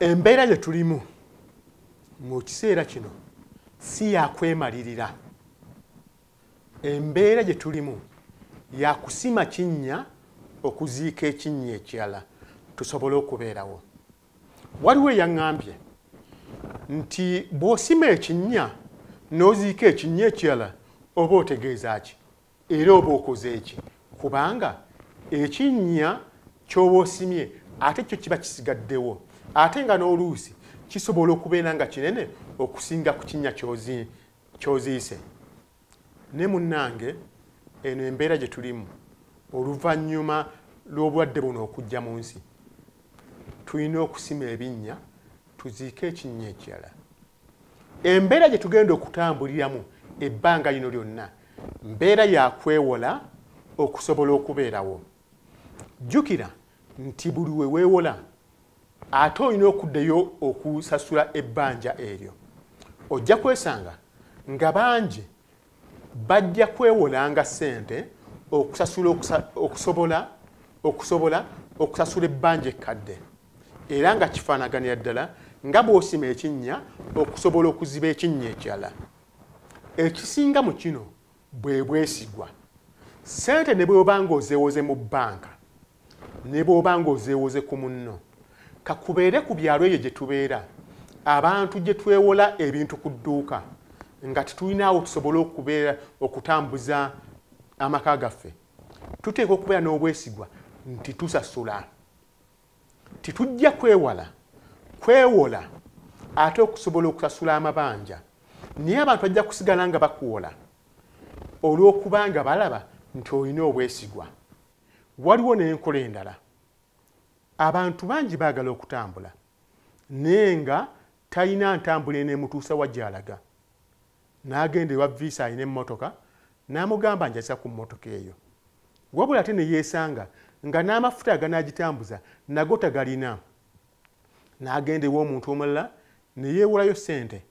Embeera gye tulimu mu kiseera kino si yakwemalirira. Embeera gye tulimu yakusima kinnya okuziika ekinnya ekirala tusobole okubeerawo. Waliwo eyaŋŋambye nti bw'osima ekinnya n'oziika ekinnya ekirala oba otegeeza ki era oba okoze eki, kubanga ekinnya ky'oba osimye ate kyo kiba kisigaddewo, ate nga n'oluusi kisobola okubeera nga kinene okusinga ku kinnya ky'oziise. Ne munnange, eno embeera gye tulimu oluvannyuma lw'obulwadde buno okujja mu nsi, tulina okusima ebinnya tuziike ekinnya ekirala. Embeera gye tugenda okutambuliramu ebbanga lino lyonna mbeera ya kwewola okusobola okubeerawo. Jjukira nti buli we weewola ate olina okuddayo okusasula ebbanja eryo. Ojja kwesanga nga bangi bajja kwewolanga ssente okusobola okusasula ebbanja ekkadde, era nga kifaanaganira ddala nga bw'osima ekinnya okusobola okuziba ekinnya ekirala. Ekisinga mu kino bwe bwesigwa. Ssente ne bw'oba ng'ozeewoze mu bbanka, ne bw'oba ng'ozeewoze ku munno, kakubeere ku byalo eyo gye tubeera, abantu gye twewola ebintu ku dduuka nga tetulinaawo tusobole okubeera okutambuza amaka gaffe, tuteekwa okubeera n'obwesigwa nti tusasula. Titujja kwewola ate okusobola okusasula amabanja, naye abantu bajja kusigala nga bakuwola olw'okubanga balaba nti olina obwesigwa. Waliwo n'enkola endala. Abantu bangi baagala okutambula naye nga talina ntambula eneemutuusa wa gy'alaga. N'agenda ewa viisa alina emmotoka, n'amugamba njasa ku mmotoka eyo. Wabula ate ne yeesanga nga n'amafuta aganaagitambuza nago tagalina. N'agenda ew'omuntu omulala ne yeewolayo ssente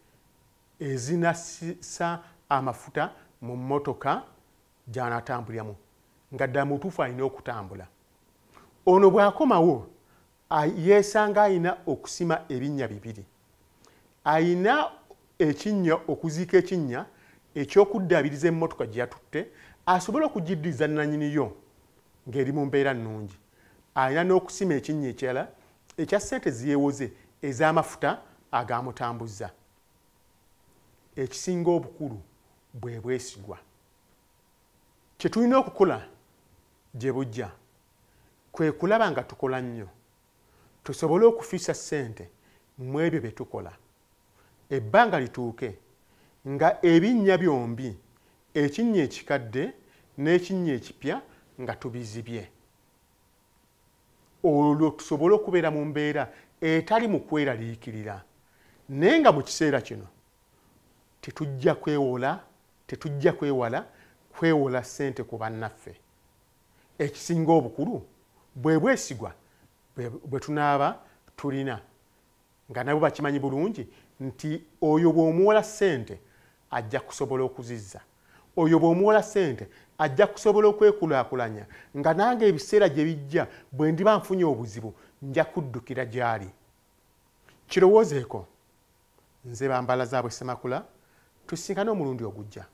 ezinassa amafuta mu mmotoka gy'anaatambuliramu, nga ddala mutuufu alina okutambula. Ono bw'akomawo yeesanga alina okusima ebinnya bibiri. Alina ekinnya, okuziika ekinnya eky'okuddaabiriza emmotoka gye yatutte asobole okugiddiriza nannyiniyo ng'eri mu mbeera nnungi. Alina n'okusima ekinnya ekirala ekya ssente ziyeewoze ez'amafuta agaamutambuzza. Ekisinga obukulu bwe bwesigwa. Kye tulina okukola gye bujja kwe kulaba nga tukola nnyo, tusobole okufiisa ssente mu ebyo bye tukola. Ebbanga lituuke nga ebinnya byombi, ekinnya ekikadde n'ekinnya ekipya, nga tubizibye. Olwo tusobole okubeera mu mbeera etali mu kweraliikirira. Naye nga mu kiseera kino tetujja kwewola ssente ku bannaffe. Ekisinga obukulu bwe bwesigwa bwe tunaaba tulina, nga nabo bakimanyi bulungi nti oyo bw'omuwola ssente ajja kusobola okuzizza, oyo bw'omuwola ssente ajja kusobola okwekulaakulanya, nga nange ebiseera gye bijja bwe ndiba nfunye obuzibu nja kuddukira gy'ali. Kirowoozeeko. Nze Bambalazaabwe Ssemakula, tusinkane omulundi ogujja.